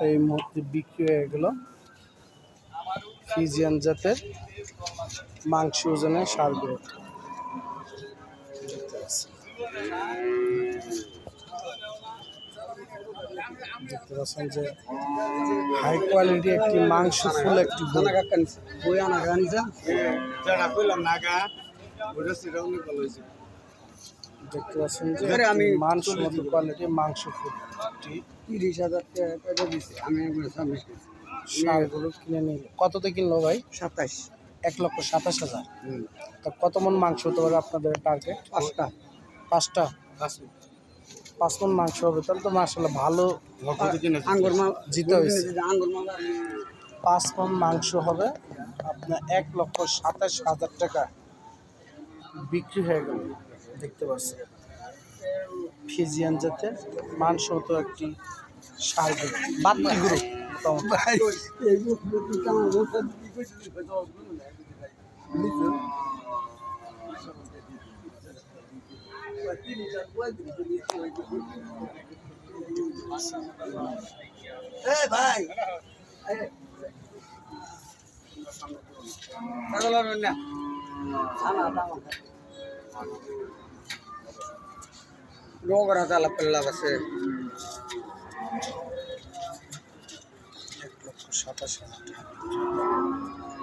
এই মুহূর্তে বিক্রি হয়ে গেল ফ্রিজিয়ান জাতের মাংস ওজনের ষাঁড়গুলো। দেখতে পাচ্ছেন যে হাই কোয়ালিটি একটি মাংস ফুল একটি গরু। দেখতে পাচ্ছেন যে মানসম্মত কোয়ালিটি মাংস ফুল 30,000 টাকা দিচ্ছে। আমি ষাঁড়গুলো কিনে নিল। কততে কিনলো ভাই? 27। 1,27,000। তা কত মন মাংস হতে পারে আপনাদের টার্গেট? 5টা। 5টা? 5 মন মাংস হবে, তাহলে তো মাশাআল্লাহ ভালো আঙ্গুর মাল জিতে হয়েছে। আঙ্গুর মাল 5 মন মাংস হবে আপনার 1,27,000 টাকা বিক্রি হয়ে গেল। দেখতে পাচ্ছেন ফ্রিজিয়ান জাতের মানসম্মত একটি ষাঁড় গরু, বাত্তি গরু ভাই रोग रहता पल्ला बस 1,27,000 টাকা।